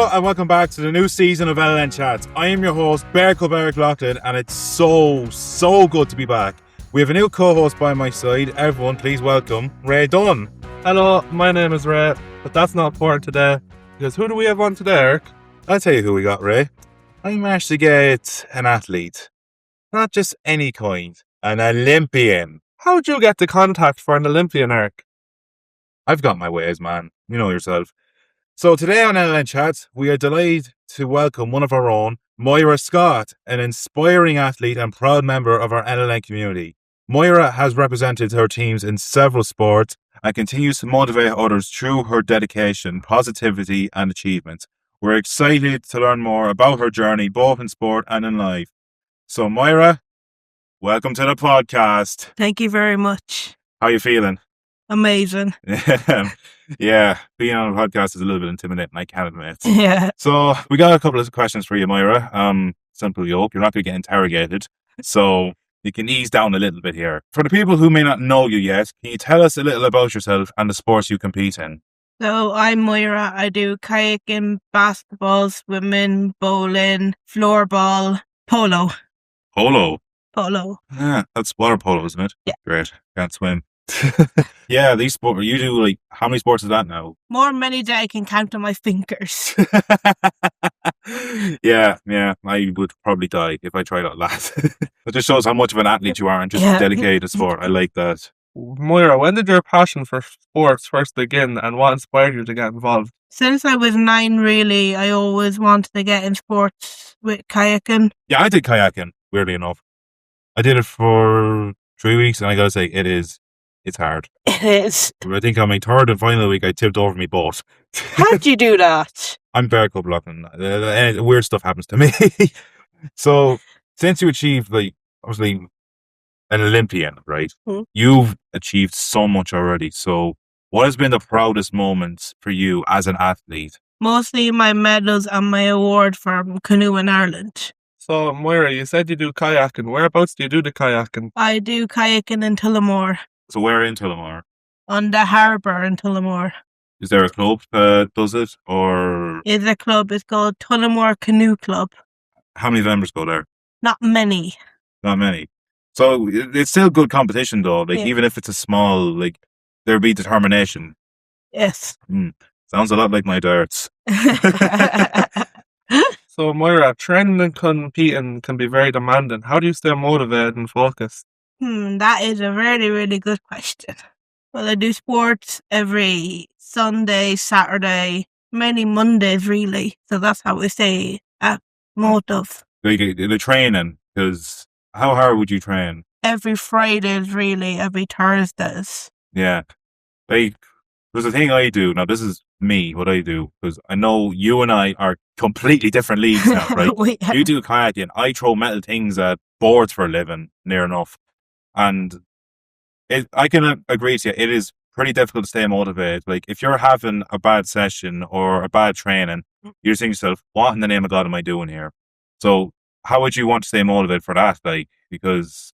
Hello and welcome back to the new season of NLN Chats. I am your host, Barrick Loughlin, and it's so good to be back. We have a new co-host by my side. Everyone, please welcome Ray Dunn. Hello, my name is Ray, but that's not important today, because who do we have on today, Eric? I'll tell you who we got, Ray. I managed to get an athlete. Not just any kind, an Olympian. How'd you get the contact for an Olympian, Eric? I've got my ways, man. You know yourself. So today on NLN Chats, we are delighted to welcome one of our own, Moira Scott, an inspiring athlete and proud member of our NLN community. Moira has represented her teams in several sports and continues to motivate others through her dedication, positivity and achievements. We're excited to learn more about her journey, both in sport and in life. So Moira, welcome to the podcast. Thank you very much. How you feeling? Amazing. Yeah, being on a podcast is a little bit intimidating, I can admit. Yeah. So we got a couple of questions for you, Moira. Simple yoke. You're not going to get interrogated, so you can ease down a little bit here. For the people who may not know you yet, can you tell us a little about yourself and the sports you compete in? So I'm Moira. I do kayaking, basketball, swimming, bowling, floorball, polo. Polo? Polo. Yeah, that's water polo, isn't it? Yeah. Great. Can't swim. Yeah, these sports, you do like, how many sports is that now? More many that I can count on my fingers. Yeah, I would probably die if I tried all that. It just shows how much of an athlete you are and just dedicated to sport. I like that. Moira, when did your passion for sports first begin and what inspired you to get involved? Since I was 9, really, I always wanted to get in sports with kayaking. Yeah, I did kayaking, weirdly enough. I did it for 3 weeks and I gotta say, it's hard. It is. I think on my third and final week, I tipped over my boat. How'd you do that? I'm Barrick Loughlin. Weird stuff happens to me. So, since you achieved, like, obviously, an Olympian, right? Mm. You've achieved so much already. So, what has been the proudest moments for you as an athlete? Mostly my medals and my award from canoe in Ireland. So, Moira, you said you do kayaking. Whereabouts do you do the kayaking? I do kayaking in Tullamore. So, where in Tullamore? On the harbour in Tullamore. Is there a club that does it, or Is a club. It's called Tullamore Canoe Club. how many members go there? Not many. Not many. So it's still good competition though. Like, even if it's a small, like, there'll be determination. Yes. Sounds a lot like my darts. So, Moira, training and competing can be very demanding. How do you stay motivated and focused? That is a really, really good question. Well, I do sports every Sunday, Saturday, mainly Mondays, really. So that's how we stay at motive. Like the training, because how hard would you train? Every Fridays, really. Every Thursdays. Yeah. Like, there's a thing I do. Now, this is me, what I do, because I know you and I are completely different leagues now, right? You do kayaking. I throw metal things at boards for a living, near enough. And I can agree to you, it is pretty difficult to stay motivated. Like, if you're having a bad session or a bad training, you're thinking to yourself, what in the name of God am I doing here? So how would you want to stay motivated for that? Like, because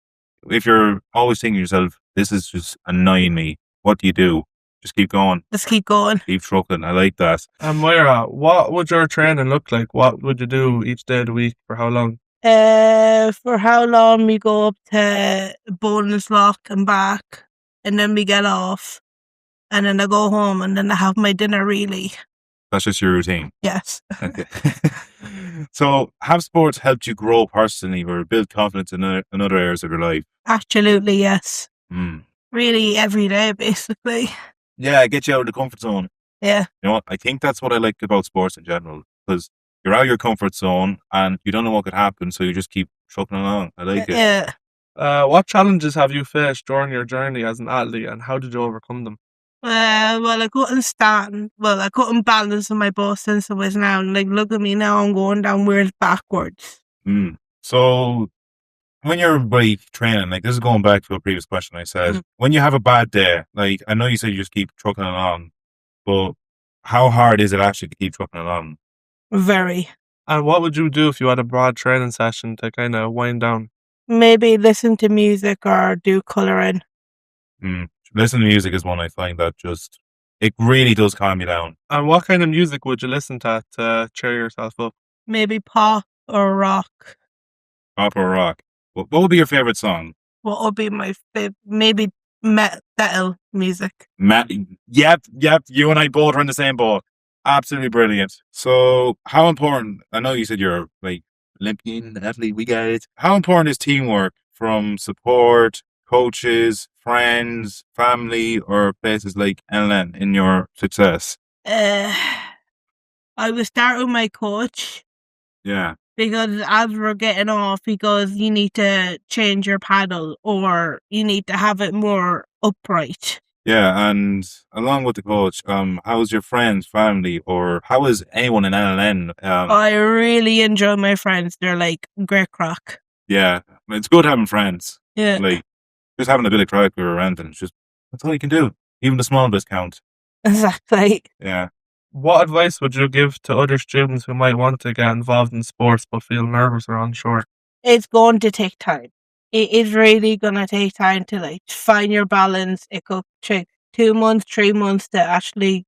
if you're always thinking to yourself, this is just annoying me, what do? Just keep going. Just keep going. Keep trucking. I like that. And Moira, what would your training look like? What would you do each day of the week? For how long? For how long we go up to Bonus Lock and back, and then we get off, and then I go home, and then I have my dinner, really. That's just your routine. Yes. Okay. So, have sports helped you grow personally or build confidence in other areas of your life? Absolutely, yes. Mm. Really, every day, basically. Yeah, get you out of the comfort zone. Yeah. You know what? I think that's what I like about sports in general, because you're out of your comfort zone and you don't know what could happen, so you just keep trucking along. I like it. Yeah. What challenges have you faced during your journey as an athlete, and how did you overcome them? Well, I couldn't stand. Well, I couldn't balance on my bus since I was now. Like, look at me now, I'm going downwards backwards. So, when you're like training, like, this is going back to a previous question I said, when you have a bad day, like, I know you said you just keep trucking along, but how hard is it actually to keep trucking along? Very. And what would you do if you had a broad training session to kind of wind down? Maybe listen to music or do colouring. Listening to music is one I find that just It really does calm you down. And what kind of music would you listen to cheer yourself up? Maybe pop or rock. Pop or rock. What would be your favorite song? What would be my favorite? Maybe metal music. Yep. You and I both are in the same boat. Absolutely brilliant. So, how important? I know you said you're like Olympian athlete. We get it. How important is teamwork from support, coaches, friends, family, or places like NLN in your success? I would start with my coach. Yeah. Because as we're getting off, he goes, you need to change your paddle or you need to have it more upright. Yeah, and along with the coach, how's your friends, family, or how is anyone in NLN? I really enjoy my friends. They're like great crack. Yeah, it's good having friends. Yeah. Like, just having a bit of crack around, and that's all you can do. Even the small bits count. Exactly. Yeah. What advice would you give to other students who might want to get involved in sports but feel nervous or unsure? It's going to take time. It is really going to take time to like find your balance. It could take 2 months, 3 months to actually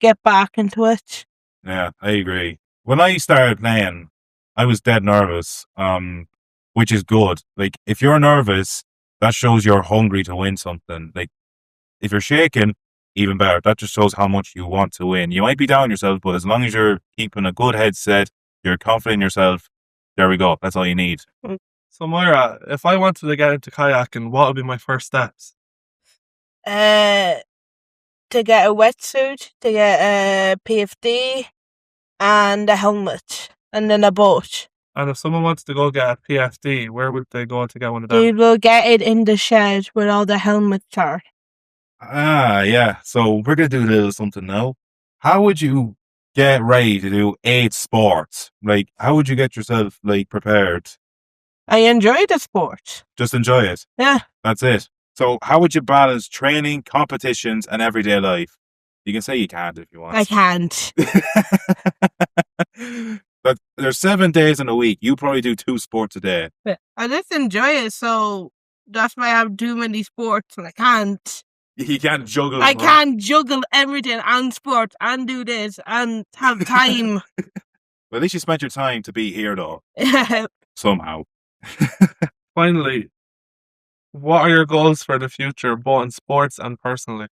get back into it. Yeah, I agree. When I started playing, I was dead nervous, which is good. Like, if you're nervous, that shows you're hungry to win something. Like, if you're shaking, even better. That just shows how much you want to win. You might be down yourself, but as long as you're keeping a good headset, you're confident in yourself, there we go. That's all you need. So, Moira, if I wanted to get into kayaking, what would be my first steps? To get a wetsuit, to get a PFD, and a helmet, and then a boat. And if someone wants to go get a PFD, where would they go to get one of them? They will get it in the shed where all the helmets are. Ah, yeah. So we're going to do a little something now. How would you get ready to do 8 sports? Like, how would you get yourself, like, prepared? I enjoy the sport. Just enjoy it. Yeah. That's it. So how would you balance training, competitions, and everyday life? You can say you can't if you want. I can't. But there's 7 days in a week. You probably do 2 sports a day. I just enjoy it, so that's why I have too many sports and I can't. You can't juggle. I can't juggle everything and sports and do this and have time. Well, at least you spent your time to be here, though. Somehow. Finally, what are your goals for the future, both in sports and personally?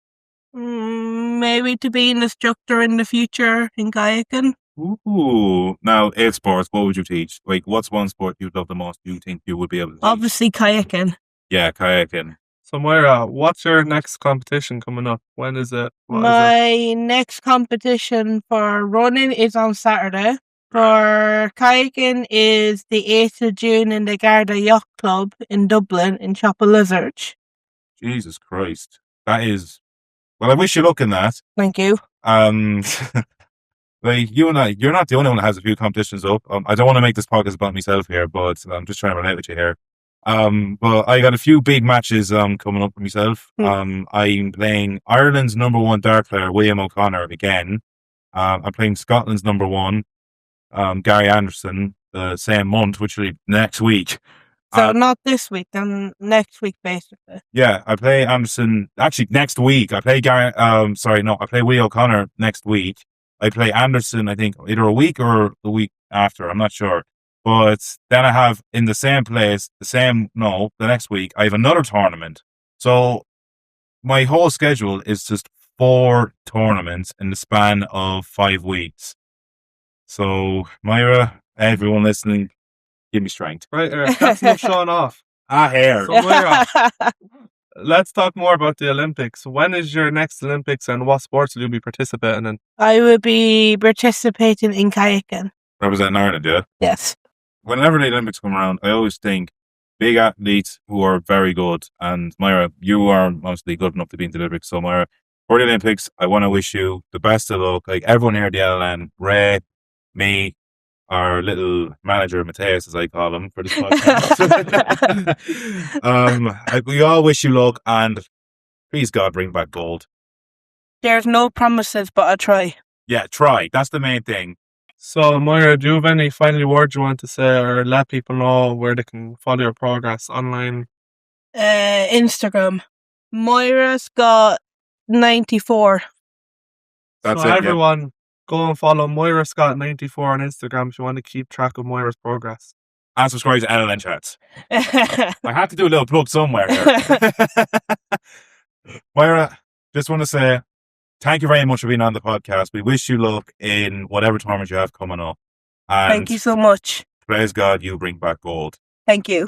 Maybe to be an instructor in the future in kayaking. Ooh. Now, 8 sports, what would you teach? Like, what's one sport you'd love the most you think you would be able to teach? Obviously kayaking. Yeah, kayaking. So, Moira, what's your next competition coming up? When is it? My next competition for running is on Saturday. For kayaking is the 8th of June in the Garda Yacht Club in Dublin in Chapel Lizard. Jesus Christ. That is... Well, I wish you luck in that. Thank you. Like, you and I, you're not the only one that has a few competitions up. I don't want to make this podcast about myself here, but I'm just trying to relate with you here. But I got a few big matches coming up for myself. I'm playing Ireland's #1 dart player, William O'Connor, again. I'm playing Scotland's #1, Gary Anderson, the same month, which will be next week. So not this week, then next week, basically. Yeah, I play Anderson actually next week. I play I play William O'Connor next week. I play Anderson, I think, either a week or the week after. I'm not sure. But then I have in the same place, the next week, I have another tournament. So my whole schedule is just 4 tournaments in the span of 5 weeks. So, Moira, everyone listening, give me strength. Right, that's enough showing off. Hair. So, Moira, let's talk more about the Olympics. When is your next Olympics and what sports will you be participating in? I will be participating in kayaking. Representing Ireland, yeah? Yes. Whenever the Olympics come around, I always think big athletes who are very good. And Moira, you are obviously good enough to be in the Olympics. So, Moira, for the Olympics, I want to wish you the best of luck. Like everyone here at the NLN, Ray, me, our little manager, Matthias, as I call him, for this podcast. We all wish you luck and please God bring back gold. There's no promises, but I'll try. Yeah, try. That's the main thing. So, Moira, do you have any final words you want to say or let people know where they can follow your progress online? Instagram. Moira Scott 94. That's so it. everyone, go and follow Moira Scott 94 on Instagram if you want to keep track of Moira's progress. And subscribe to NLN Chats. I had to do a little plug somewhere here. Moira, just want to say thank you very much for being on the podcast. We wish you luck in whatever tournament you have coming up. And thank you so much. Praise God, you bring back gold. Thank you.